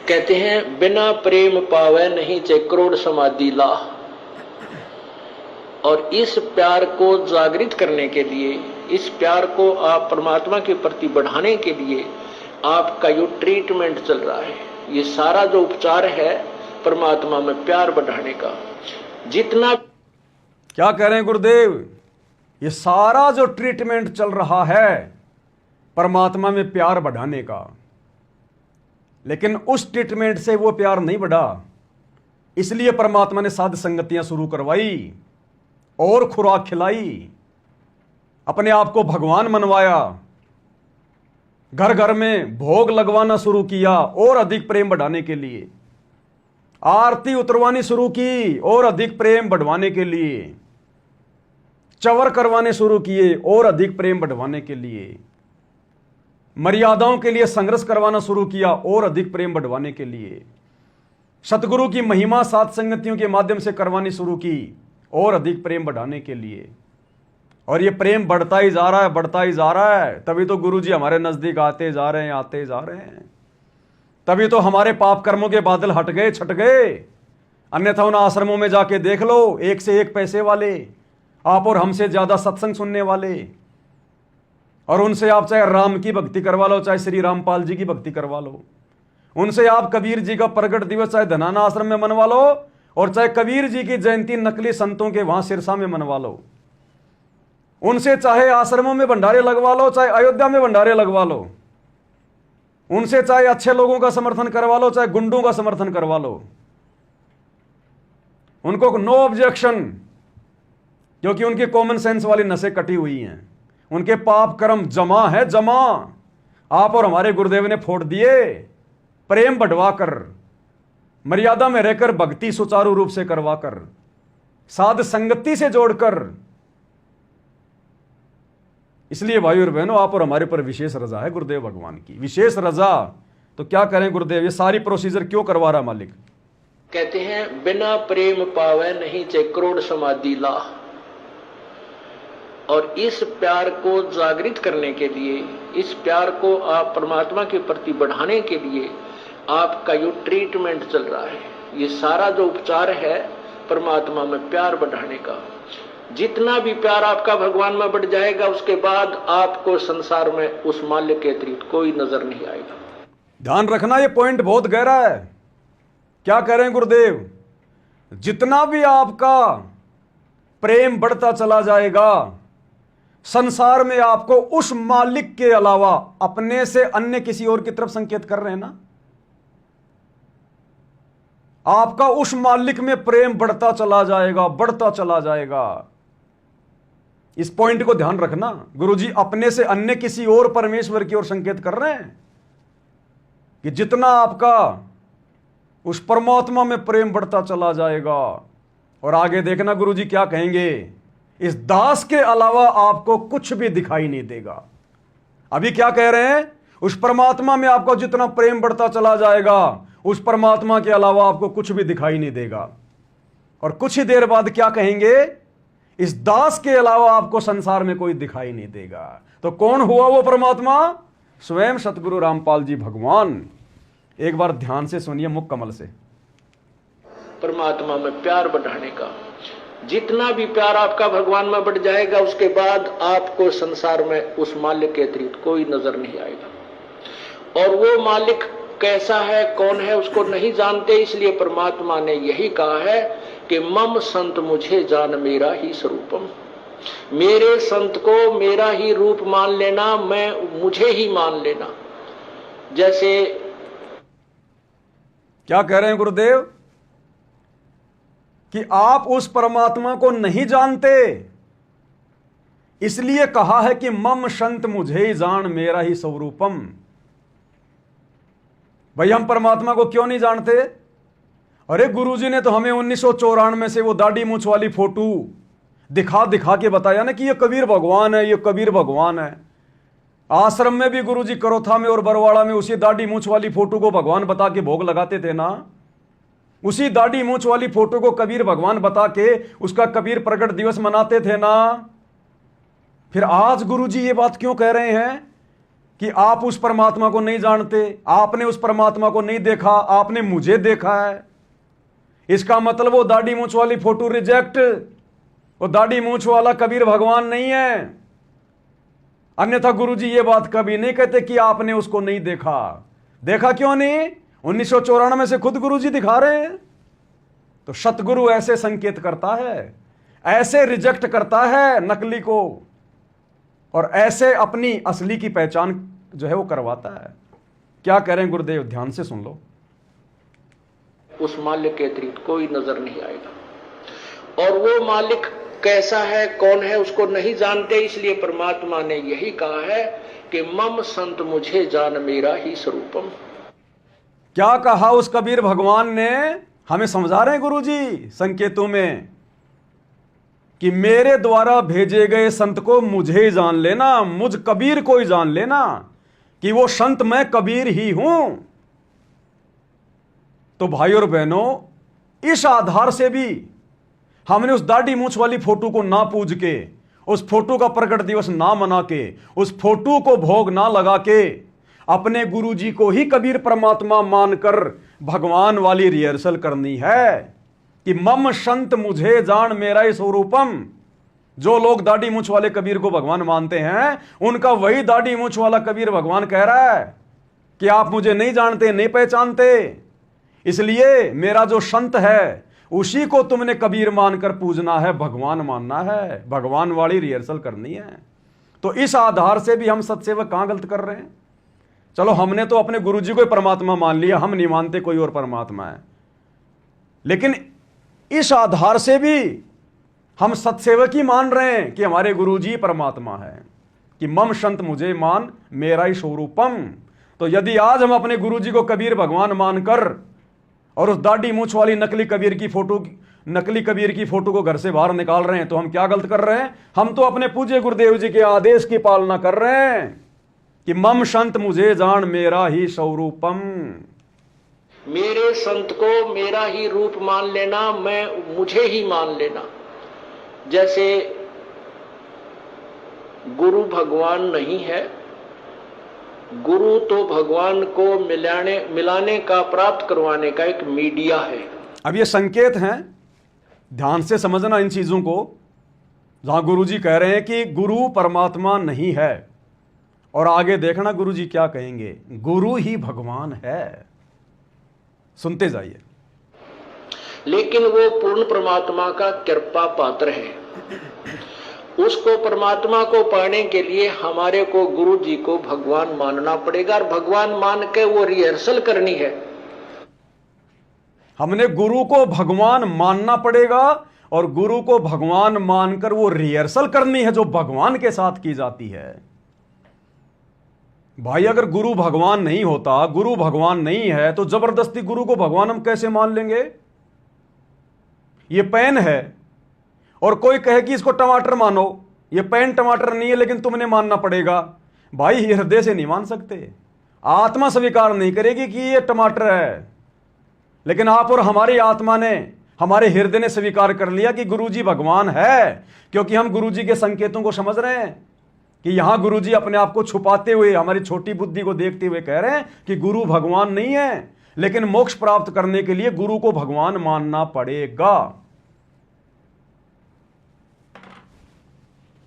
कहते हैं बिना प्रेम पावे नहीं चे करोड़ समाधि ला। और इस प्यार को जागृत करने के लिए, इस प्यार को आप परमात्मा के प्रति बढ़ाने के लिए आपका जो ट्रीटमेंट चल रहा है, ये सारा जो उपचार है परमात्मा में प्यार बढ़ाने का। जितना क्या कह रहे हैं गुरुदेव, ये सारा जो ट्रीटमेंट चल रहा है परमात्मा में प्यार बढ़ाने का, लेकिन उस ट्रीटमेंट से वो प्यार नहीं बढ़ा, इसलिए परमात्मा ने साध संगतियां शुरू करवाई और खुराक खिलाई, अपने आप को भगवान मनवाया, घर घर में भोग लगवाना शुरू किया और अधिक प्रेम बढ़ाने के लिए, आरती उतरवानी शुरू की और अधिक प्रेम बढ़वाने के लिए, चवर करवाने शुरू किए और अधिक प्रेम बढ़वाने के लिए, मर्यादाओं के लिए संघर्ष करवाना शुरू किया और अधिक प्रेम बढ़वाने के लिए, सतगुरु की महिमा सात संगतियों के माध्यम से करवानी शुरू की और अधिक प्रेम बढ़ाने के लिए। और ये प्रेम बढ़ता ही जा रहा है, बढ़ता ही जा रहा है। तभी तो गुरु जी हमारे नजदीक आते जा रहे हैं, आते जा रहे हैं। तभी तो हमारे पाप कर्मों के बादल हट गए, छट गए। अन्यथा उन आश्रमों में जाके देख लो, एक से एक पैसे वाले, आप और हमसे ज्यादा सत्संग सुनने वाले, और उनसे आप चाहे राम की भक्ति करवा लो, चाहे श्री रामपाल जी की भक्ति करवा लो, उनसे आप कबीर जी का प्रगट दिवस चाहे धनाना आश्रम में मनवा लो, और चाहे कबीर जी की जयंती नकली संतों के वहां सिरसा में मनवा लो, उनसे चाहे आश्रमों में भंडारे लगवा लो, चाहे अयोध्या में भंडारे लगवा लो, उनसे चाहे अच्छे लोगों का समर्थन करवा लो, चाहे गुंडों का समर्थन करवा लो, उनको नो ऑब्जेक्शन, क्योंकि उनकी कॉमन सेंस वाली नसें कटी हुई हैं, उनके पाप कर्म जमा है, जमा। आप और हमारे गुरुदेव ने फोड़ दिए। प्रेम बढ़वाकर, मर्यादा में रहकर, भक्ति सुचारू रूप से करवाकर, साध संगति से जोड़कर। इसलिए भाई और बहनों, आप और हमारे पर विशेष रजा है गुरुदेव भगवान की, विशेष रजा। तो क्या करें गुरुदेव, ये सारी प्रोसीजर क्यों करवा रहा मालिक? कहते हैं बिना प्रेम पावे नहीं चे करोड़ समाधि ला। और इस प्यार को जागृत करने के लिए, इस प्यार को आप परमात्मा के प्रति बढ़ाने के लिए आपका जो ट्रीटमेंट चल रहा है, ये सारा जो उपचार है परमात्मा में प्यार बढ़ाने का। जितना भी प्यार आपका भगवान में बढ़ जाएगा, उसके बाद आपको संसार में उस माल्य के अतिरिक्त कोई नजर नहीं आएगा। ध्यान रखना, ये पॉइंट बहुत गहरा है। क्या कह रहे हैं गुरुदेव, जितना भी आपका प्रेम बढ़ता चला जाएगा, संसार में आपको उस मालिक के अलावा अपने से अन्य किसी और की तरफ संकेत कर रहे हैं ना, आपका उस मालिक में प्रेम बढ़ता चला जाएगा, बढ़ता चला जाएगा। इस पॉइंट को ध्यान रखना। गुरुजी अपने से अन्य किसी और परमेश्वर की ओर संकेत कर रहे हैं कि जितना आपका उस परमात्मा में प्रेम बढ़ता चला जाएगा। और आगे देखना गुरुजी क्या कहेंगे, इस दास के अलावा आपको कुछ भी दिखाई नहीं देगा। अभी क्या कह रहे हैं, उस परमात्मा में आपका जितना प्रेम बढ़ता चला जाएगा, उस परमात्मा के अलावा आपको कुछ भी दिखाई नहीं देगा। और कुछ ही देर बाद क्या कहेंगे, इस दास के अलावा आपको संसार में कोई दिखाई नहीं देगा। तो कौन हुआ वो परमात्मा? स्वयं सतगुरु रामपाल जी भगवान। एक बार ध्यान से सुनिए मुख कमल से। परमात्मा में प्यार बढ़ाने का। जितना भी प्यार आपका भगवान में बढ़ जाएगा, उसके बाद आपको संसार में उस मालिक के अतिरिक्त कोई नजर नहीं आएगा। और वो मालिक कैसा है, कौन है, उसको नहीं जानते। इसलिए परमात्मा ने यही कहा है कि मम संत मुझे जान मेरा ही स्वरूपम। मेरे संत को मेरा ही रूप मान लेना, मैं मुझे ही मान लेना। जैसे क्या कह रहे हैं गुरुदेव कि आप उस परमात्मा को नहीं जानते, इसलिए कहा है कि मम संत मुझे ही जान मेरा ही स्वरूपम। भाई हम परमात्मा को क्यों नहीं जानते? अरे गुरुजी ने तो हमें 1994 से वो दाढ़ी मूंछ वाली फोटो दिखा दिखा के बताया ना कि ये कबीर भगवान है, ये कबीर भगवान है। आश्रम में भी गुरुजी करोथा में और बरवाड़ा में उसी दाढ़ी मूंछ वाली फोटो को भगवान बता के भोग लगाते थे ना। उसी दाढ़ी मूंछ वाली फोटो को कबीर भगवान बता के उसका कबीर प्रगट दिवस मनाते थे ना। फिर आज गुरुजी ये बात क्यों कह रहे हैं कि आप उस परमात्मा को नहीं जानते, आपने उस परमात्मा को नहीं देखा, आपने मुझे देखा है। इसका मतलब वो दाढ़ी मूंछ वाली फोटो रिजेक्ट, वो दाढ़ी मूंछ वाला कबीर भगवान नहीं है। अन्यथा गुरुजी ये बात कभी नहीं कहते कि आपने उसको नहीं देखा। देखा क्यों नहीं? 1994 से खुद गुरुजी दिखा रहे हैं। तो सतगुरु ऐसे संकेत करता है, ऐसे रिजेक्ट करता है नकली को, और ऐसे अपनी असली की पहचान जो है वो करवाता है। क्या कह रहे हैं गुरुदेव, ध्यान से सुन लो। उस मालिक के अतिरिक्त कोई नजर नहीं आएगा, और वो मालिक कैसा है, कौन है, उसको नहीं जानते। इसलिए परमात्मा ने यही कहा है कि मम संत मुझे जान मेरा ही स्वरूपम। क्या कहा उस कबीर भगवान ने? हमें समझा रहे हैं गुरुजी संकेतों में कि मेरे द्वारा भेजे गए संत को मुझे ही जान लेना, मुझ कबीर को ही जान लेना कि वो संत मैं कबीर ही हूं। तो भाई और बहनों, इस आधार से भी हमने उस दाढ़ी मूंछ वाली फोटो को ना पूज के, उस फोटो का प्रकट दिवस ना मना के, उस फोटो को भोग ना लगा के, अपने गुरुजी को ही कबीर परमात्मा मानकर भगवान वाली रिहर्सल करनी है कि मम संत मुझे जान मेरा ही स्वरूपम। जो लोग दाढ़ी मूंछ वाले कबीर को भगवान मानते हैं, उनका वही दाढ़ी मूंछ वाला कबीर भगवान कह रहा है कि आप मुझे नहीं जानते, नहीं पहचानते, इसलिए मेरा जो संत है उसी को तुमने कबीर मानकर पूजना है, भगवान मानना है, भगवान वाली रिहर्सल करनी है। तो इस आधार से भी हम सत्सेवक कहां गलत कर रहे हैं? चलो, हमने तो अपने गुरुजी को ही परमात्मा मान लिया, हम नहीं मानते कोई और परमात्मा है, लेकिन इस आधार से भी हम सत्सेवक ही मान रहे हैं कि हमारे गुरुजी परमात्मा है, कि मम संत मुझे मान मेरा ही स्वरूपम। तो यदि आज हम अपने गुरुजी को कबीर भगवान मानकर और उस दाढ़ी मूंछ वाली नकली कबीर की फोटो को घर से बाहर निकाल रहे हैं, तो हम क्या गलत कर रहे हैं? हम तो अपने पूज्य गुरुदेव जी के आदेश की पालना कर रहे हैं कि मम संत मुझे जान मेरा ही स्वरूपम। मेरे संत को मेरा ही रूप मान लेना, मुझे ही मान लेना। जैसे गुरु भगवान नहीं है, गुरु तो भगवान को मिलाने का, प्राप्त करवाने का एक मीडिया है। अब ये संकेत हैं, ध्यान से समझना इन चीजों को। जहां गुरुजी कह रहे हैं कि गुरु परमात्मा नहीं है, और आगे देखना गुरुजी क्या कहेंगे, गुरु ही भगवान है। सुनते जाइए। लेकिन वो पूर्ण परमात्मा का कृपा पात्र है। उसको, परमात्मा को पाने के लिए हमारे को गुरु जी को भगवान मानना पड़ेगा, और भगवान मान के वो रिहर्सल करनी है। हमने गुरु को भगवान मानना पड़ेगा, और गुरु को भगवान मानकर वो रिहर्सल करनी है जो भगवान के साथ की जाती है। भाई, अगर गुरु भगवान नहीं होता, गुरु भगवान नहीं है, तो जबरदस्ती गुरु को भगवान हम कैसे मान लेंगे? ये पेन है और कोई कहे कि इसको टमाटर मानो, ये पेन टमाटर नहीं है लेकिन तुमने मानना पड़ेगा। भाई, हृदय से नहीं मान सकते, आत्मा स्वीकार नहीं करेगी कि ये टमाटर है, लेकिन आप और हमारी आत्मा ने, हमारे हृदय ने स्वीकार कर लिया कि गुरुजी भगवान है, क्योंकि हम गुरुजी के संकेतों को समझ रहे हैं कि यहां गुरुजी अपने आप को छुपाते हुए, हमारी छोटी बुद्धि को देखते हुए कह रहे हैं कि गुरु भगवान नहीं है, लेकिन मोक्ष प्राप्त करने के लिए गुरु को भगवान मानना पड़ेगा।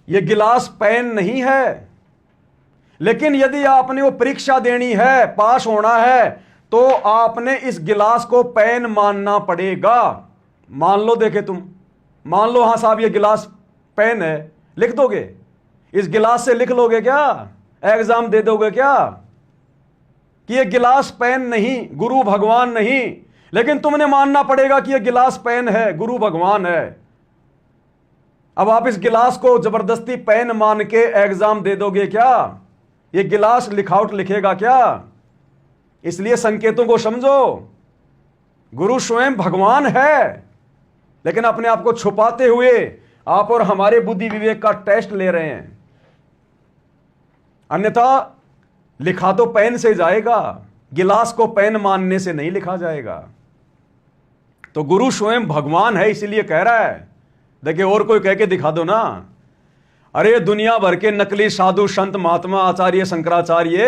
यह गिलास पेन नहीं है, लेकिन यदि आपने वो परीक्षा देनी है, पास होना है, तो आपने इस गिलास को पेन मानना पड़ेगा। मान लो, देखे तुम, मान लो हाँ साहब ये गिलास पेन है, लिख दोगे? इस गिलास से लिख लोगे क्या? एग्जाम दे दोगे क्या कि ये गिलास पेन नहीं, गुरु भगवान नहीं, लेकिन तुमने मानना पड़ेगा कि ये गिलास पेन है, गुरु भगवान है। अब आप इस गिलास को जबरदस्ती पेन मान के एग्जाम दे दोगे क्या? ये गिलास लिखावट लिखेगा क्या? इसलिए संकेतों को समझो। गुरु स्वयं भगवान है, लेकिन अपने आप को छुपाते हुए आप और हमारे बुद्धि विवेक का टेस्ट ले रहे हैं। अन्यथा लिखा तो पेन से जाएगा, गिलास को पेन मानने से नहीं लिखा जाएगा। तो गुरु स्वयं भगवान है, इसीलिए कह रहा है। देखिए, और कोई कह के दिखा दो ना, अरे दुनिया भर के नकली साधु संत महात्मा आचार्य शंकराचार्य,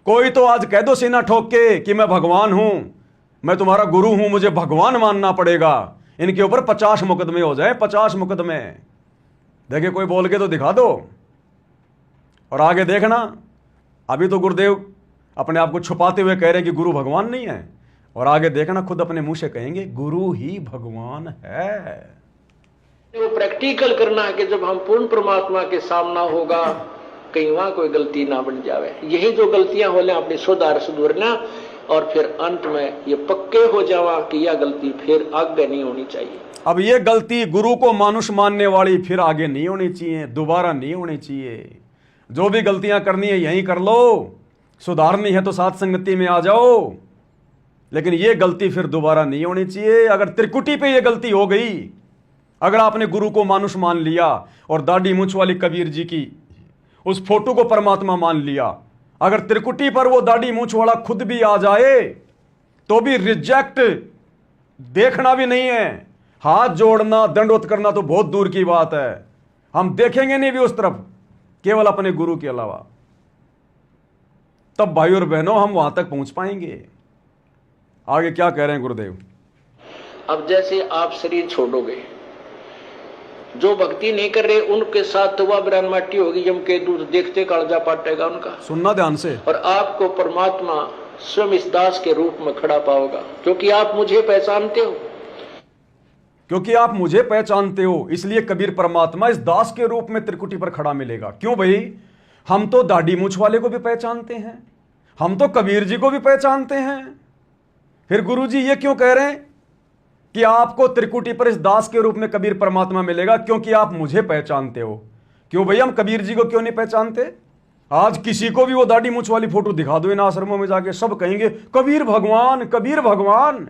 कोई तो आज कह दो सीना ठोक के कि मैं भगवान हूं, मैं तुम्हारा गुरु हूं, मुझे भगवान मानना पड़ेगा। इनके ऊपर 50 मुकदमे हो जाए, 50 मुकदमे। देखिए कोई बोल के तो दिखा दो। और आगे देखना, अभी तो गुरुदेव अपने आप को छुपाते हुए कह रहे हैं कि गुरु भगवान नहीं है, और आगे देखना खुद अपने मुंह से कहेंगे गुरु ही भगवान है। वो प्रैक्टिकल करना है कि जब हम पूर्ण परमात्मा के सामना होगा, कहीं वहां कोई गलती ना बन जावे। यही जो गलतियां हो ले अपनी सुधारना, और फिर अंत में ये पक्के हो जावा कि यह गलती फिर आगे नहीं होनी चाहिए। अब ये गलती गुरु को मानुष मानने वाली फिर आगे नहीं होनी चाहिए, दोबारा नहीं होनी चाहिए। जो भी गलतियां करनी है यहीं कर लो, सुधारनी है तो साथ संगति में आ जाओ, लेकिन ये गलती फिर दोबारा नहीं होनी चाहिए। अगर त्रिकुटी पे ये गलती हो गई, अगर आपने गुरु को मानुष मान लिया और दाढ़ी मूंछ वाली कबीर जी की उस फोटो को परमात्मा मान लिया, अगर त्रिकुटी पर वो दाढ़ी मूंछ वाला खुद भी आ जाए तो भी रिजेक्ट, देखना भी नहीं है, हाथ जोड़ना दंडवत करना तो बहुत दूर की बात है, हम देखेंगे नहीं भी उस तरफ, केवल अपने गुरु के अलावा। तब भाई और बहनों हम वहां तक पहुंच पाएंगे। आगे क्या कह रहे हैं गुरुदेव? अब जैसे आप शरीर छोड़ोगे, जो भक्ति नहीं कर रहे उनके साथ तो वह ब्रह्म माटी होगी, यम के दूध देखते कालजा पाटेगा उनका। सुनना ध्यान से। और आपको परमात्मा स्वयं इस दास के रूप में खड़ा पाओगा, क्योंकि आप मुझे पहचानते हो। क्योंकि आप मुझे पहचानते हो, इसलिए कबीर परमात्मा इस दास के रूप में त्रिकुटी पर खड़ा मिलेगा। क्यों भाई? हम तो दाढ़ी मूंछ वाले को भी पहचानते हैं, हम तो कबीर जी को भी पहचानते हैं, फिर गुरु जी ये क्यों कह रहे हैं कि आपको त्रिकुटी पर इस दास के रूप में कबीर परमात्मा मिलेगा? क्योंकि आप मुझे पहचानते हो। क्यों भैया? हम कबीर जी को क्यों नहीं पहचानते? आज किसी को भी वो दाढ़ी मूंछ वाली फोटो दिखा दो इन आश्रमों में जाके, सब कहेंगे कबीर भगवान, कबीर भगवान।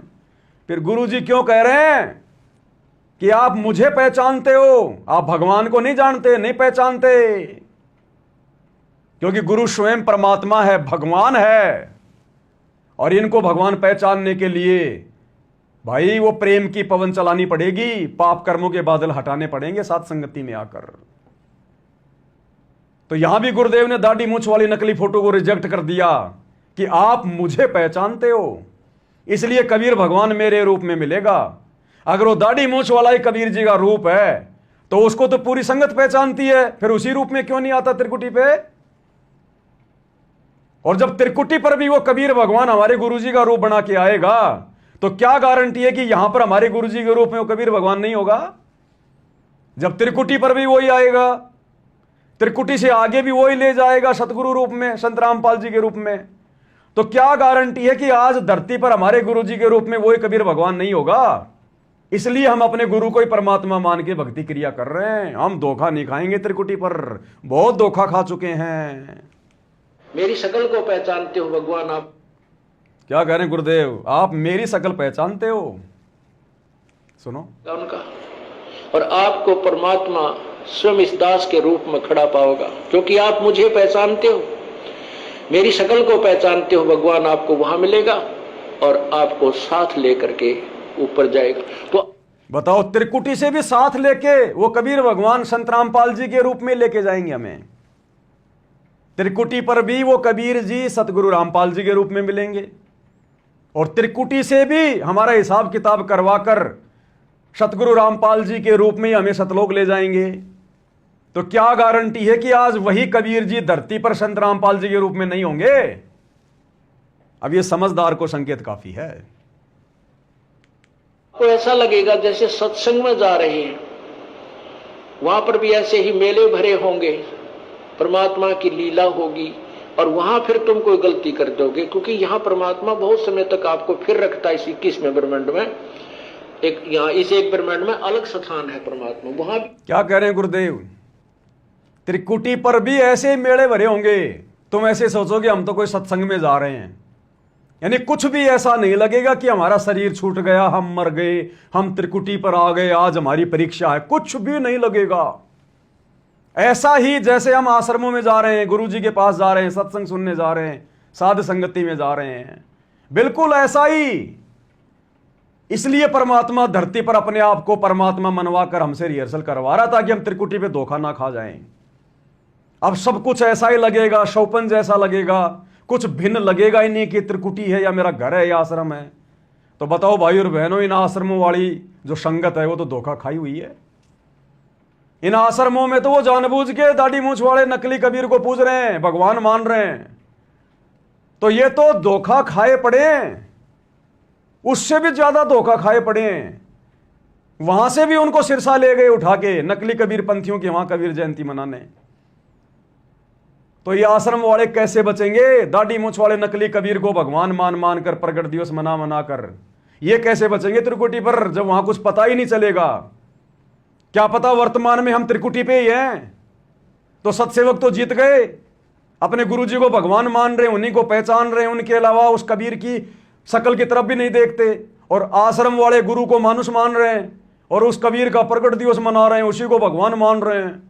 फिर गुरु जी क्यों कह रहे हैं कि आप मुझे पहचानते हो, आप भगवान को नहीं जानते, नहीं पहचानते? क्योंकि गुरु स्वयं परमात्मा है, भगवान है, और इनको भगवान पहचानने के लिए भाई वो प्रेम की पवन चलानी पड़ेगी, पाप कर्मों के बादल हटाने पड़ेंगे साथ संगति में आकर। तो यहां भी गुरुदेव ने दाढ़ी मूंछ वाली नकली फोटो को रिजेक्ट कर दिया कि आप मुझे पहचानते हो, इसलिए कबीर भगवान मेरे रूप में मिलेगा। अगर वो दाढ़ी मूंछ वाला ही कबीर जी का रूप है तो उसको तो पूरी संगत पहचानती है, फिर उसी रूप में क्यों नहीं आता त्रिकुटी पे? और जब त्रिकुटी पर भी वो कबीर भगवान हमारे गुरु जी का रूप बना के आएगा तो क्या गारंटी है कि यहां पर हमारे गुरु जी के रूप में वो कबीर भगवान नहीं होगा? जब त्रिकुटी पर भी वही आएगा, त्रिकुटी से आगे भी वही ले जाएगा सतगुरु रूप में, संत रामपाल जी के रूप में, तो क्या गारंटी है कि आज धरती पर हमारे गुरु जी के रूप में वही कबीर भगवान नहीं होगा? इसलिए हम अपने गुरु को ही परमात्मा मान के भक्ति क्रिया कर रहे हैं। हम धोखा नहीं खाएंगे त्रिकुटी पर, बहुत धोखा खा चुके हैं। मेरी शकल को पहचानते हो भगवान आप? क्या कह रहे हैं गुरुदेव? आप मेरी शकल पहचानते हो? सुनो उनका, और आपको परमात्मा स्वयं इस दास के रूप में खड़ा पाओगा, क्योंकि आप मुझे पहचानते हो, मेरी शकल को पहचानते हो। भगवान आपको वहां मिलेगा और आपको साथ लेकर के ऊपर जाएगा। तो बताओ, त्रिकुटी से भी साथ लेके वो कबीर भगवान संत रामपाल जी के रूप में लेके जाएंगे हमें। त्रिकुटी पर भी वो कबीर जी सतगुरु रामपाल जी के रूप में मिलेंगे, और त्रिकुटी से भी हमारा हिसाब किताब करवाकर सतगुरु रामपाल जी के रूप में हमें सतलोक ले जाएंगे। तो क्या गारंटी है कि आज वही कबीर जी धरती पर संत रामपाल जी के रूप में नहीं होंगे? अब ये समझदार को संकेत काफी है। आपको ऐसा लगेगा जैसे सत्संग में जा रहे हैं, वहां पर भी ऐसे ही मेले भरे होंगे, परमात्मा की लीला होगी, और वहां फिर तुम कोई गलती कर दोगे, क्योंकि यहां परमात्मा बहुत समय तक आपको फिर रखता है। इस 21वें ब्रह्मांड में एक, यहाँ इस एक ब्रह्मांड में अलग स्थान है परमात्मा। वहां क्या कह रहे हैं गुरुदेव? त्रिकुटी पर भी ऐसे मेले भरे होंगे, तुम ऐसे सोचोगे हम तो कोई सत्संग में जा रहे हैं, यानी कुछ भी ऐसा नहीं लगेगा कि हमारा शरीर छूट गया, हम मर गए, हम त्रिकुटी पर आ गए, आज हमारी परीक्षा है, कुछ भी नहीं लगेगा। ऐसा ही जैसे हम आश्रमों में जा रहे हैं, गुरु जी के पास जा रहे हैं, सत्संग सुनने जा रहे हैं, साध संगति में जा रहे हैं, बिल्कुल ऐसा ही इसलिए परमात्मा धरती पर अपने आप को परमात्मा मनवा कर हमसे रिहर्सल करवा रहा था कि हम त्रिकुटी पे धोखा ना खा जाएं। अब सब कुछ ऐसा ही लगेगा, शौपन जैसा लगेगा, कुछ भिन्न लगेगा ही नहीं कि त्रिकुटी है या मेरा घर है या आश्रम है। तो बताओ भाई और बहनों, इन आश्रमों वाली जो संगत है वो तो धोखा खाई हुई है। इन आश्रमों में तो वो जानबूझ के दाढ़ी मूंछ वाले नकली कबीर को पूज रहे हैं, भगवान मान रहे हैं। तो ये तो धोखा खाए पड़े हैं, उससे भी ज्यादा धोखा खाए पड़े हैं। वहां से भी उनको सिरसा ले गए उठा के नकली कबीर पंथियों की वहां कबीर जयंती मनाने। तो ये आश्रम वाले कैसे बचेंगे? दाढ़ी मूंछ वाले नकली कबीर को भगवान मान मान कर, प्रगट दिवस मना मना कर, ये कैसे बचेंगे त्रिकुटी पर, जब वहां कुछ पता ही नहीं चलेगा? क्या पता वर्तमान में हम त्रिकुटी पे ही हैं। तो सत्सेवक तो जीत गए, अपने गुरुजी को भगवान मान रहे हैं, उन्हीं को पहचान रहे हैं, उनके अलावा उस कबीर की शकल की तरफ भी नहीं देखते। और आश्रम वाले गुरु को मानुष मान रहे हैं और उस कबीर का प्रकट दिवस मना रहे हैं, उसी को भगवान मान रहे हैं।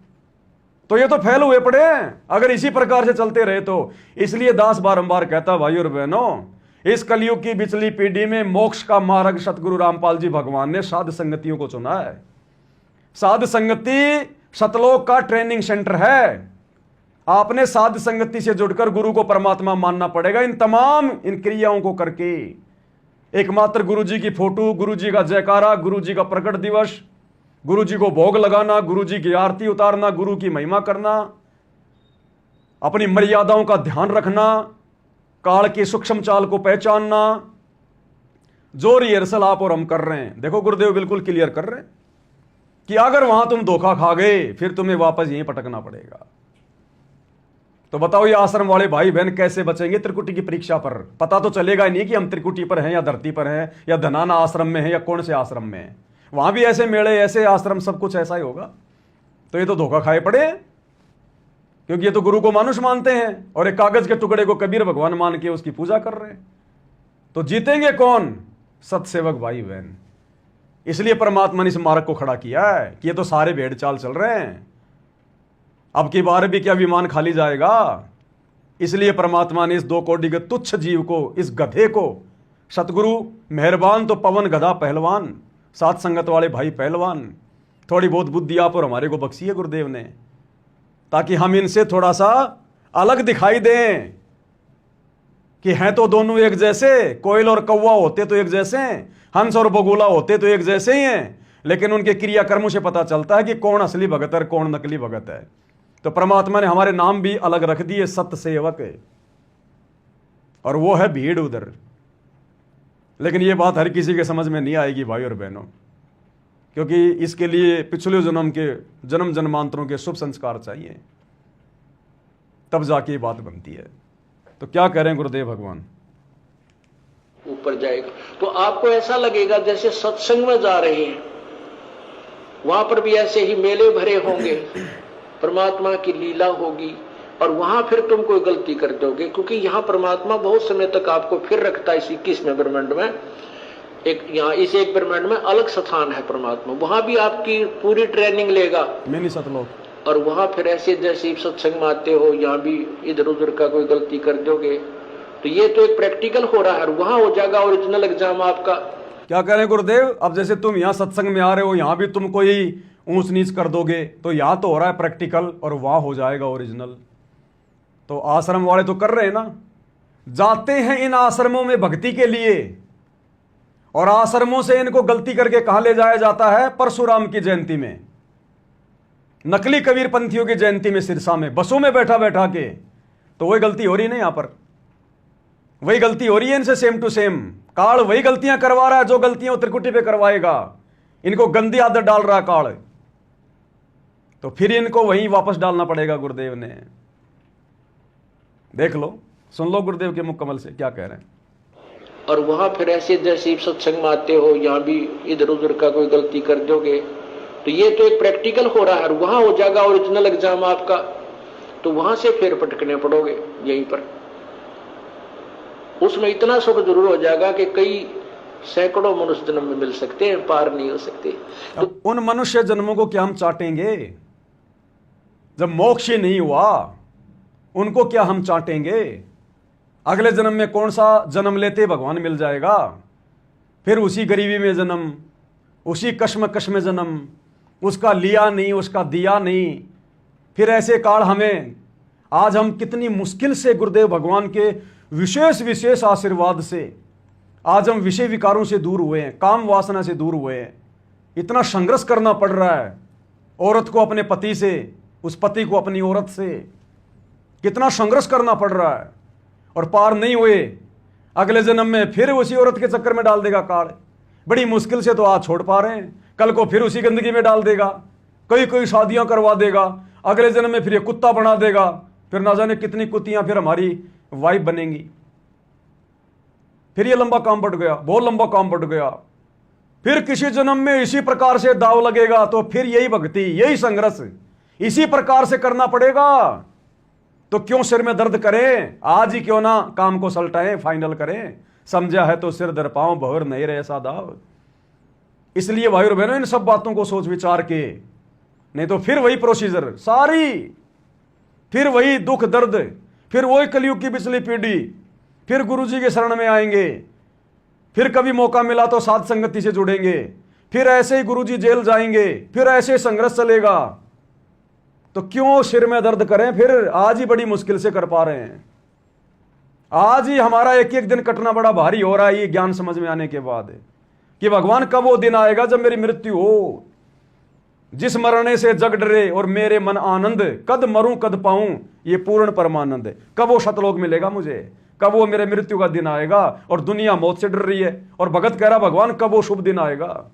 तो ये तो फैल हुए पड़े हैं अगर इसी प्रकार से चलते रहे तो। इसलिए दास बारंबार कहता, भाई और बहनों, इस कलयुग की बिचली पीढ़ी में मोक्ष का मार्ग सतगुरु रामपाल जी भगवान ने साध संगतियों को चुना है। साध संगति सतलोक का ट्रेनिंग सेंटर है। आपने साध संगति से जुड़कर गुरु को परमात्मा मानना पड़ेगा, इन तमाम इन क्रियाओं को करके। एकमात्र गुरु जी की फोटो, गुरु जी का जयकारा, गुरु जी का प्रकट दिवस, गुरु जी को भोग लगाना, गुरु जी की आरती उतारना, गुरु की महिमा करना, अपनी मर्यादाओं का ध्यान रखना, काल की सूक्ष्म चाल को पहचानना, जो रिहर्सल आप और हम कर रहे हैं। देखो गुरुदेव बिल्कुल क्लियर कर रहे हैं कि अगर वहां तुम धोखा खा गए फिर तुम्हें वापस यहीं पटकना पड़ेगा। तो बताओ ये आश्रम वाले भाई बहन कैसे बचेंगे त्रिकुटी की परीक्षा पर? पता तो चलेगा ही नहीं कि हम त्रिकुटी पर हैं या धरती पर हैं या धनाना आश्रम में हैं या कौन से आश्रम में हैं। वहां भी ऐसे मेले, ऐसे आश्रम, सब कुछ ऐसा ही होगा। तो ये तो धोखा खाए पड़े, क्योंकि ये तो गुरु को मानुष मानते हैं और एक कागज के टुकड़े को कबीर भगवान मान के उसकी पूजा कर रहे हैं। तो जीतेंगे कौन? सत्सेवक भाई बहन। इसलिए परमात्मा ने इस मार्ग को खड़ा किया है कि ये तो सारे भेड़ चाल चल रहे हैं, अब की बार भी क्या विमान खाली जाएगा? इसलिए परमात्मा ने इस 2 कोटि के तुच्छ जीव को, इस गधे को, सतगुरु मेहरबान तो पवन गधा पहलवान, साथ संगत वाले भाई पहलवान, थोड़ी बहुत बुद्धि आप और हमारे को बख्शी है गुरुदेव ने, ताकि हम इनसे थोड़ा सा अलग दिखाई दें कि हैं तो दोनों एक जैसे। कोयल और कौवा होते तो एक जैसे हैं, हंस और बगुला होते तो एक जैसे ही हैं, लेकिन उनके क्रियाकर्मों से पता चलता है कि कौन असली भगत है, कौन नकली भगत है। तो परमात्मा ने हमारे नाम भी अलग रख दिए, सत्य सेवक, और वो है भीड़ उधर। लेकिन ये बात हर किसी के समझ में नहीं आएगी भाई और बहनों, क्योंकि इसके लिए पिछले जन्म के जन्म जन्मांतरों के शुभ संस्कार चाहिए, तब जाके ये बात बनती है। तो क्या कह रहे हैं गुरुदेव भगवान? ऊपर जाएगा तो आपको ऐसा लगेगा जैसे सत्संग में जा रहे हैं, वहां पर भी ऐसे ही मेले भरे होंगे, परमात्मा की लीला होगी, और वहां फिर तुम कोई गलती कर दोगे, क्योंकि यहाँ परमात्मा बहुत समय तक आपको फिर रखता है। इस 21वें ब्रह्मांड में एक, यहाँ इस एक ब्रह्मांड में अलग स्थान है परमात्मा, वहां भी आपकी पूरी ट्रेनिंग लेगा। मैंने सतलोक, और वहां फिर ऐसे जैसे सत्संग में आते हो, यहाँ भी इधर उधर का कोई गलती कर दोगे तो ये तो एक प्रैक्टिकल हो रहा है, और वहां हो जाएगा ओरिजिनल एग्जाम आपका। क्या कह रहे हैं गुरुदेव? अब जैसे तुम यहाँ सत्संग में आ रहे हो, यहाँ भी तुम कोई ऊंच नीच कर दोगे, तो यहाँ तो हो रहा है प्रैक्टिकल और वहां हो जाएगा ओरिजिनल। तो आश्रम वाले तो कर रहे हैं ना, जाते हैं इन आश्रमों में भक्ति के लिए, और आश्रमों से इनको गलती करके कहां ले जाया जाता है? परशुराम की जयंती में, नकली कबीर पंथियों की जयंती में, सिरसा में बसों में बैठा बैठा के। तो वही गलती हो रही नहीं, यहां पर वही गलती हो रही है इनसे, सेम टू सेम। काल वही गलतियां करवा रहा है जो गलतियां त्रिकुटी पे करवाएगा। इनको गंदी आदत डाल रहा है काल, तो फिर इनको वहीं वापस डालना पड़ेगा। गुरुदेव ने देख लो, सुन लो गुरुदेव के मुख कमल से क्या कह रहे हैं। और वहां फिर ऐसे जैसे सत्संग में आते हो, यहाँ भी इधर उधर का कोई गलती कर दोगे तो ये तो एक प्रैक्टिकल हो रहा है, और वहां हो जाएगा ओरिजिनल एग्जाम आपका। तो वहां से फिर पटकने पड़ोगे यहीं पर। उसमें इतना सुख जरूर हो जाएगा कि कई सैकड़ों मनुष्य जन्म में मिल सकते हैं, पार नहीं हो सकते। तो उन मनुष्य जन्मों को क्या हम चाटेंगे? जब मोक्ष ही नहीं हुआ, उनको क्या हम चाटेंगे? अगले जन्म में कौन सा जन्म लेते भगवान मिल जाएगा? फिर उसी गरीबी में जन्म, उसी कश्मकश में जन्म, उसका लिया नहीं, उसका दिया नहीं। फिर ऐसे काल हमें, आज हम कितनी मुश्किल से गुरुदेव भगवान के विशेष विशेष आशीर्वाद से आज हम विषय विकारों से दूर हुए हैं, काम वासना से दूर हुए हैं। इतना संघर्ष करना पड़ रहा है, औरत को अपने पति से, उस पति को अपनी औरत से, कितना संघर्ष करना पड़ रहा है। और पार नहीं हुए, अगले जन्म में फिर उसी औरत के चक्कर में डाल देगा काल। बड़ी मुश्किल से तो आज छोड़ पा रहे हैं, कल को फिर उसी गंदगी में डाल देगा, कोई शादियां करवा देगा, अगले जन्म में फिर ये कुत्ता बना देगा, फिर ना जाने कितनी कुत्तियां फिर हमारी वाइफ बनेंगी। फिर ये लंबा काम बढ़ गया, बहुत लंबा काम बढ़ गया। फिर किसी जन्म में इसी प्रकार से दाव लगेगा, तो फिर यही भक्ति, यही संघर्ष इसी प्रकार से करना पड़ेगा। तो क्यों सिर में दर्द करें, आज ही क्यों ना काम को सलटाएं, फाइनल करें। समझा है तो सिर दर पांव, बहुर नहीं रहे सादाव। इसलिए भाई और बहनों, इन सब बातों को सोच विचार के, नहीं तो फिर वही प्रोसीजर सारी, फिर वही दुख दर्द, फिर वही कलयुग की पिछली पीढ़ी, फिर गुरुजी के शरण में आएंगे, फिर कभी मौका मिला तो साध संगति से जुड़ेंगे, फिर ऐसे ही गुरुजी जेल जाएंगे, फिर ऐसे संघर्ष चलेगा। तो क्यों सिर में दर्द करें, फिर आज ही बड़ी मुश्किल से कर पा रहे हैं। आज ही हमारा एक एक दिन कटना बड़ा भारी हो रहा है, ये ज्ञान समझ में आने के बाद कि भगवान कब वो दिन आएगा जब मेरी मृत्यु हो। जिस मरने से जग डरे और मेरे मन आनंद, कद मरूं कद पाऊं ये पूर्ण परमानंद। कब वो शतलोक मिलेगा मुझे, कब वो मेरे मृत्यु का दिन आएगा। और दुनिया मौत से डर रही है, और भगत कह रहा भगवान कब वो शुभ दिन आएगा।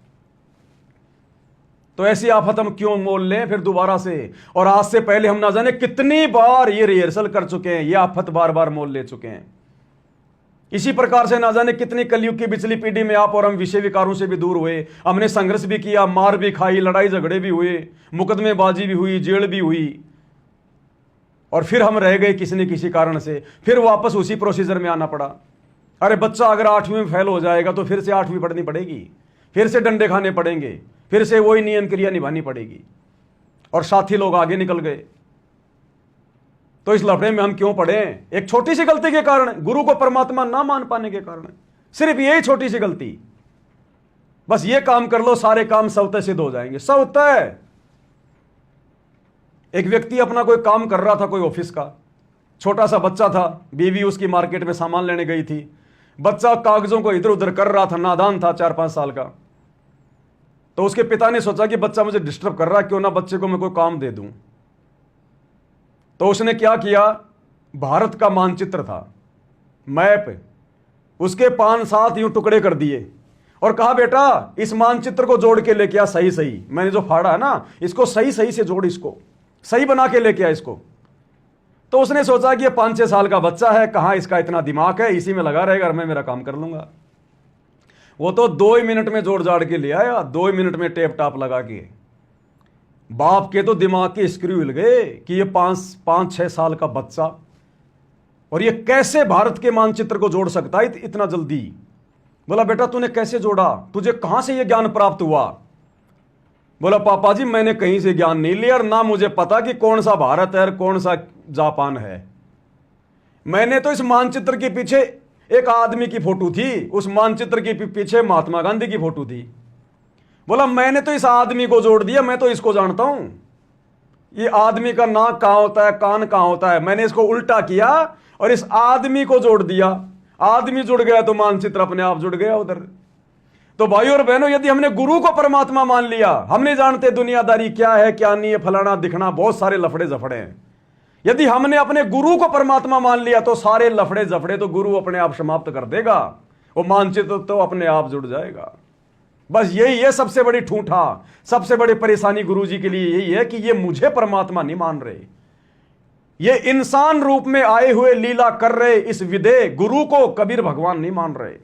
तो ऐसी आफत हम क्यों मोल लें फिर दोबारा से। और आज से पहले हम ना जाने कितनी बार ये रिहर्सल कर चुके हैं, ये आफत बार बार मोल ले चुके हैं। इसी प्रकार से ना जाने कितनी कलयुग की पिछली पीढ़ी में आप और हम विषय विकारों से भी दूर हुए। हमने संघर्ष भी किया, मार भी खाई, लड़ाई झगड़े भी हुए, मुकदमेबाजी भी हुई, जेल भी हुई, और फिर हम रह गए किसी न किसी कारण से, फिर वापस उसी प्रोसीजर में आना पड़ा। अरे बच्चा अगर 8वीं में फेल हो जाएगा तो फिर से 8वीं पढ़नी पड़ेगी, फिर से डंडे खाने पड़ेंगे, फिर से वही नियम क्रिया निभानी पड़ेगी। और साथी लोग आगे निकल गए। तो इस लफड़े में हम क्यों पड़े? एक छोटी सी गलती के कारण, गुरु को परमात्मा ना मान पाने के कारण, सिर्फ यही छोटी सी गलती। बस ये काम कर लो, सारे काम स्वतः सिद्ध हो जाएंगे, स्वतः। एक व्यक्ति अपना कोई काम कर रहा था, कोई ऑफिस का, छोटा सा बच्चा था, बीवी उसकी मार्केट में सामान लेने गई थी। बच्चा कागजों को इधर उधर कर रहा था, नादान था, 4-5 साल का। तो उसके पिता ने सोचा कि बच्चा मुझे डिस्टर्ब कर रहा है, क्यों ना बच्चे को मैं कोई काम दे दूं। तो उसने क्या किया, भारत का मानचित्र था, मैप, उसके 5-7 यूं टुकड़े कर दिए और कहा बेटा इस मानचित्र को जोड़ के लेके आ, सही सही, मैंने जो फाड़ा है ना इसको सही सही से जोड़, इसको सही बना के लेके आ इसको। तो उसने सोचा कि ये 5-6 साल का बच्चा है, कहां इसका इतना दिमाग है, इसी में लगा रहेगा और मैं मेरा काम कर लूंगा। वो तो 2 ही मिनट में जोड़ जाड़ के ले आया, 2 ही मिनट में टेप टाप लगा के। बाप के तो दिमाग के स्क्रू हिल गए कि ये 5-6 साल का बच्चा, और ये कैसे भारत के मानचित्र को जोड़ सकता है इतना जल्दी। बोला बेटा तूने कैसे जोड़ा, तुझे कहां से ये ज्ञान प्राप्त हुआ? बोला पापा जी मैंने कहीं से ज्ञान नहीं लिया, और ना मुझे पता कि कौन सा भारत है और कौन सा जापान है। मैंने तो इस मानचित्र के पीछे एक आदमी की फोटो थी, उस मानचित्र के पीछे महात्मा गांधी की फोटो थी। बोला मैंने तो इस आदमी को जोड़ दिया, मैं तो इसको जानता हूं, ये आदमी का नाक कहां होता है, कान कहां होता है, मैंने इसको उल्टा किया और इस आदमी को जोड़ दिया। आदमी जुड़ गया तो मानचित्र अपने आप जुड़ गया उधर। तो भाई और बहनों, यदि हमने गुरु को परमात्मा मान लिया, हम नहीं जानते दुनियादारी क्या है क्या नहीं है, फलाना दिखना, बहुत सारे लफड़े जफड़े हैं। यदि हमने अपने गुरु को परमात्मा मान लिया तो सारे लफड़े जफड़े तो गुरु अपने आप समाप्त कर देगा, वो मानचित्र तो अपने आप जुड़ जाएगा। बस यही है सबसे बड़ी ठूठा, सबसे बड़ी परेशानी गुरुजी के लिए यही है कि ये मुझे परमात्मा नहीं मान रहे, ये इंसान रूप में आए हुए लीला कर रहे इस विदे गुरु को कबीर भगवान नहीं मान रहे।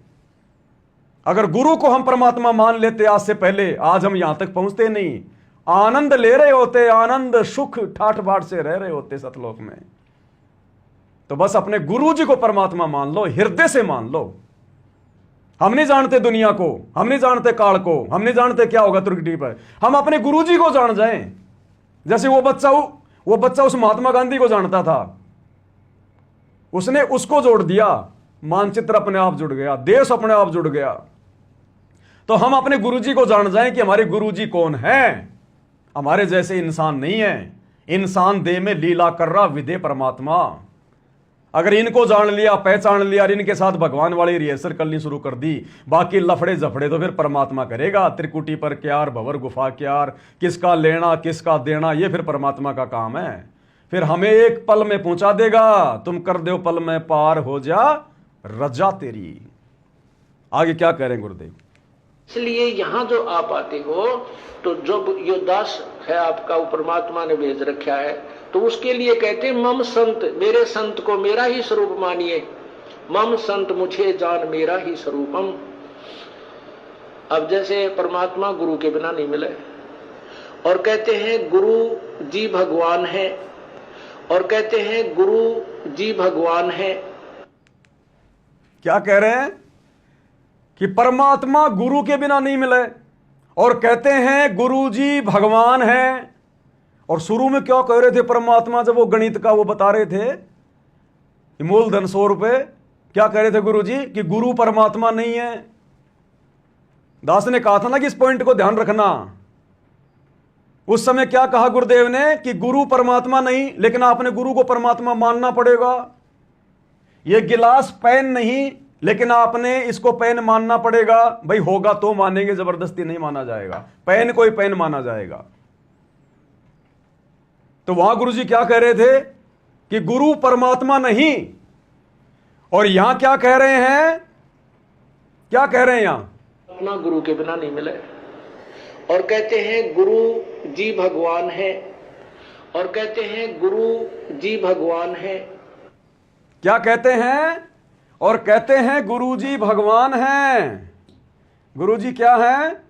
अगर गुरु को हम परमात्मा मान लेते आज से पहले, आज हम यहां तक पहुंचते नहीं, आनंद ले रहे होते, आनंद सुख ठाठ बाट से रह रहे होते सतलोक में। तो बस अपने गुरु जी को परमात्मा मान लो, हृदय से मान लो। हम नहीं जानते दुनिया को, हम नहीं जानते काल को, हम नहीं जानते क्या होगा त्रुटि पर, हम अपने गुरु जी को जान जाएं। जैसे वो बच्चा उस महात्मा गांधी को जानता था, उसने उसको जोड़ दिया, मानचित्र अपने आप जुड़ गया, देश अपने आप जुड़ गया। तो हम अपने गुरुजी को जान जाएं कि हमारे गुरुजी कौन है। हमारे जैसे इंसान नहीं है, इंसान देह में लीला कर रहा विधे परमात्मा। अगर इनको जान लिया, पहचान लिया और इनके साथ भगवान वाली रिहर्सल करनी शुरू कर दी, बाकी लफड़े जफड़े तो फिर परमात्मा करेगा। त्रिकुटी पर क्यार, भंवर गुफा क्यार, किसका लेना किसका देना, ये फिर परमात्मा का काम है। फिर हमें एक पल में पहुंचा देगा, तुम कर दो पल में पार हो जा रजा तेरी। आगे क्या कह रहे हैं गुरुदेव? इसलिए यहां जो आप आते हो तो जब यो दास है आपका, वो परमात्मा ने भेज रखा है, तो उसके लिए कहते हैं मम संत, मेरे संत को मेरा ही स्वरूप मानिए। मम संत मुझे जान मेरा ही स्वरूपम। अब जैसे परमात्मा गुरु के बिना नहीं मिले, और कहते हैं गुरु जी भगवान है, और कहते हैं गुरु जी भगवान है। क्या कह रहे हैं कि परमात्मा गुरु के बिना नहीं मिले, और कहते हैं गुरु जी भगवान है। और शुरू में क्या कह रहे थे परमात्मा, जब वो गणित का वो बता रहे थे, मूलधन 100 रुपए, क्या कह रहे थे गुरु जी कि गुरु परमात्मा नहीं है। दास ने कहा था ना कि इस पॉइंट को ध्यान रखना। उस समय क्या कहा गुरुदेव ने कि गुरु परमात्मा नहीं, लेकिन आपने गुरु को परमात्मा मानना पड़ेगा। यह गिलास पेन नहीं, लेकिन आपने इसको पेन मानना पड़ेगा। भाई होगा तो मानेंगे, जबरदस्ती नहीं माना जाएगा। पेन कोई पेन माना जाएगा। तो वहां गुरुजी क्या कह रहे थे कि गुरु परमात्मा नहीं, और यहां क्या कह रहे हैं, क्या कह रहे हैं यहां? अपना गुरु के बिना नहीं मिले, और कहते हैं गुरु जी भगवान है, और कहते हैं गुरु जी भगवान है। क्या कहते हैं? और कहते हैं गुरु जी भगवान हैं। गुरु जी क्या है?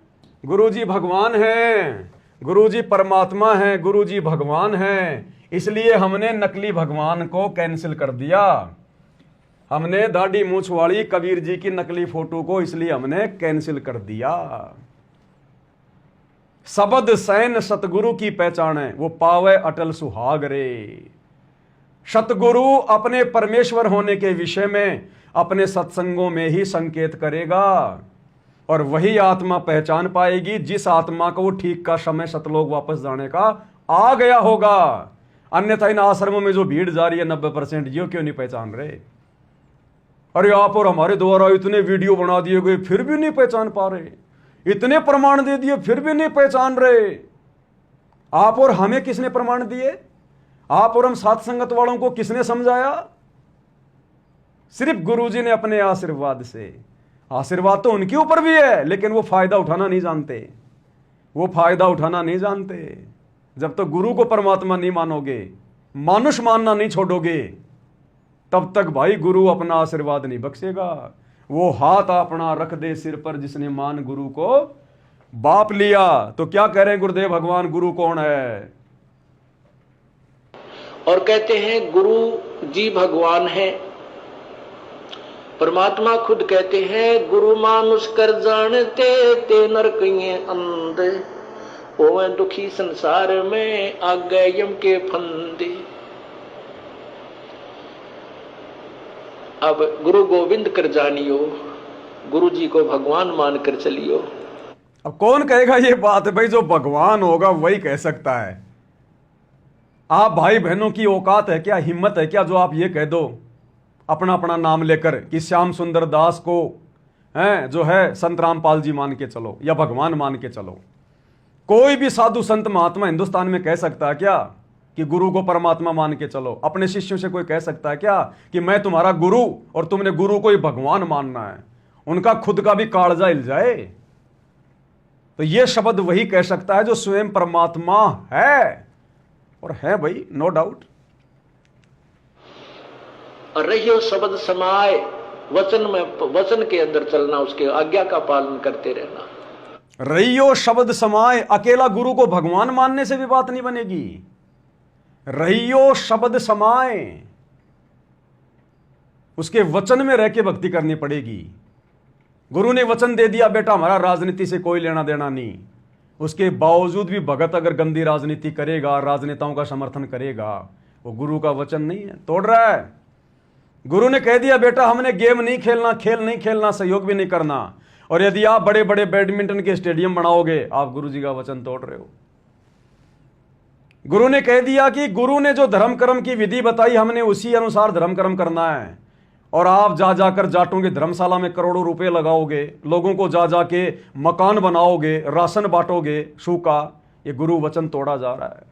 गुरु जी भगवान हैं। गुरु जी परमात्मा हैं, गुरु जी भगवान हैं। इसलिए हमने नकली भगवान को कैंसिल कर दिया। हमने दाढ़ी मूंछ वाली कबीर जी की नकली फोटो को इसलिए हमने कैंसिल कर दिया। सबद सैन सतगुरु की पहचान है, वो पावे अटल सुहाग रे। सतगुरु अपने परमेश्वर होने के विषय में अपने सत्संगों में ही संकेत करेगा, और वही आत्मा पहचान पाएगी जिस आत्मा को वो ठीक का समय सतलोक वापस जाने का आ गया होगा। अन्यथा इन आश्रमों में जो भीड़ जा रही है 90%, ये क्यों नहीं पहचान रहे? अरे आप और हमारे द्वारा इतने वीडियो बना दिए गए फिर भी नहीं पहचान पा रहे, इतने प्रमाण दे दिए फिर भी नहीं पहचान रहे। आप और हमें किसने प्रमाण दिए? आप और हम साथ संगत वालों को किसने समझाया? सिर्फ गुरुजी ने अपने आशीर्वाद से। आशीर्वाद तो उनके ऊपर भी है, लेकिन वो फायदा उठाना नहीं जानते। वो फायदा उठाना नहीं जानते। जब तक गुरु को परमात्मा नहीं मानोगे, मानुष मानना नहीं छोड़ोगे, तब तक भाई गुरु अपना आशीर्वाद नहीं बख्शेगा। वो हाथ अपना रख दे सिर पर जिसने मान गुरु को बाप लिया। तो क्या कह रहे हैं गुरुदेव भगवान, गुरु कौन है? और कहते हैं गुरु जी भगवान है। परमात्मा खुद कहते हैं गुरु मानुष कर जानते ते नरकइये अंधे, होवे दुखी संसार में आगे यम के फंदे। अब गुरु गोविंद कर जानियो, गुरु जी को भगवान मानकर चलियो। अब कौन कहेगा ये बात है भाई? जो भगवान होगा वही कह सकता है। आप भाई बहनों की औकात है क्या, हिम्मत है क्या, जो आप ये कह दो अपना अपना नाम लेकर कि श्याम सुंदर दास को हैं जो है संत रामपाल जी मान के चलो या भगवान मान के चलो? कोई भी साधु संत महात्मा हिंदुस्तान में कह सकता है क्या कि गुरु को परमात्मा मान के चलो? अपने शिष्यों से कोई कह सकता है क्या कि मैं तुम्हारा गुरु और तुमने गुरु को ही भगवान मानना है? उनका खुद का भी कालजा हिल जाए। तो यह शब्द वही कह सकता है जो स्वयं परमात्मा है, और है भाई, नो डाउट। रहियो शब्द समाए, वचन में, वचन के अंदर चलना, उसके आज्ञा का पालन करते रहना। रहियो शब्द समाए, अकेला गुरु को भगवान मानने से भी बात नहीं बनेगी। रहियो शब्द समाए, उसके वचन में रह के भक्ति करनी पड़ेगी। गुरु ने वचन दे दिया बेटा हमारा राजनीति से कोई लेना देना नहीं, उसके बावजूद भी भगत अगर गंदी राजनीति करेगा, राजनेताओं का समर्थन करेगा, वो गुरु का वचन नहीं है, तोड़ रहा है। गुरु ने कह दिया बेटा हमने गेम नहीं खेलना, खेल नहीं खेलना, सहयोग भी नहीं करना, और यदि आप बड़े बड़े बैडमिंटन के स्टेडियम बनाओगे, आप गुरु जी का वचन तोड़ रहे हो। गुरु ने कह दिया कि गुरु ने जो धर्म कर्म की विधि बताई, हमने उसी अनुसार धर्म कर्म करना है। और आप जा जाकर जाटों की धर्मशाला में करोड़ों रुपए लगाओगे, लोगों को जा जाके मकान बनाओगे, राशन बांटोगे सूखा, ये गुरु वचन तोड़ा जा रहा है।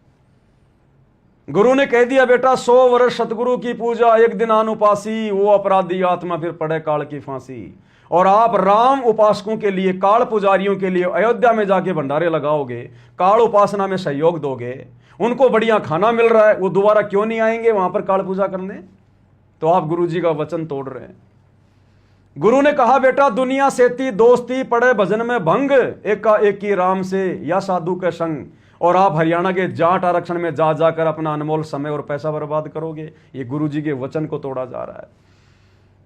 गुरु ने कह दिया बेटा 100 वर्ष सतगुरु की पूजा, एक दिन अनुपासी, वो अपराधी आत्मा फिर पड़े काल की फांसी। और आप राम उपासकों के लिए, काल पुजारियों के लिए अयोध्या में जाके भंडारे लगाओगे, काल उपासना में सहयोग दोगे, उनको बढ़िया खाना मिल रहा है, वो दोबारा क्यों नहीं आएंगे वहां पर काल पूजा करने? तो आप गुरु जी का वचन तोड़ रहे हैं। गुरु ने कहा बेटा दुनिया सेती दोस्ती, पड़े भजन में भंग, एका एकी राम से या साधु के संग। और आप हरियाणा के जाट आरक्षण में जा जाकर अपना अनमोल समय और पैसा बर्बाद करोगे। ये गुरु जी के वचन को तोड़ा जा रहा है।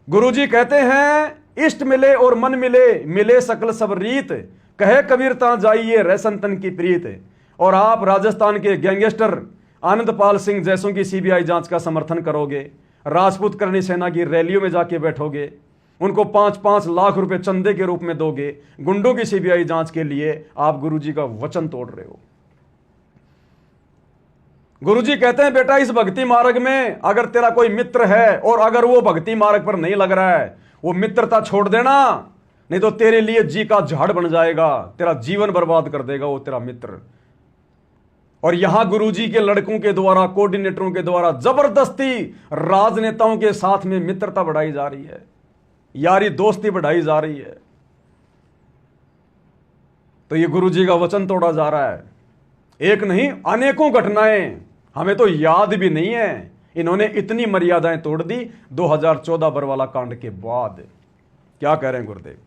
गुरु जी कहते हैं इष्ट मिले और मन मिले, मिले सकल सब रीत, कहे कबीर ता जाइए रह संतन की प्रीत। और आप राजस्थान के गैंगस्टर आनंदपाल सिंह जैसों की सीबीआई जांच का समर्थन करोगे, राजपूत करनी सेना की रैलियों में जाके बैठोगे, उनको 5-5 लाख रुपए चंदे के रूप में दोगे गुंडों की सीबीआई जांच के लिए। आप गुरु जी का वचन तोड़ रहे हो। गुरुजी कहते हैं बेटा इस भक्ति मार्ग में अगर तेरा कोई मित्र है और अगर वो भक्ति मार्ग पर नहीं लग रहा है, वो मित्रता छोड़ देना, नहीं तो तेरे लिए जी का झाड़ बन जाएगा, तेरा जीवन बर्बाद कर देगा वो तेरा मित्र। और यहां गुरुजी के लड़कों के द्वारा, कोऑर्डिनेटरों के द्वारा जबरदस्ती राजनेताओं के साथ में मित्रता बढ़ाई जा रही है, यारी दोस्ती बढ़ाई जा रही है। तो ये गुरुजी का वचन तोड़ा जा रहा है। एक नहीं अनेकों घटनाएं हमें तो याद भी नहीं है। इन्होंने इतनी मर्यादाएं तोड़ दी 2014 बरवाला कांड के बाद। क्या कह रहे हैं गुरुदेव?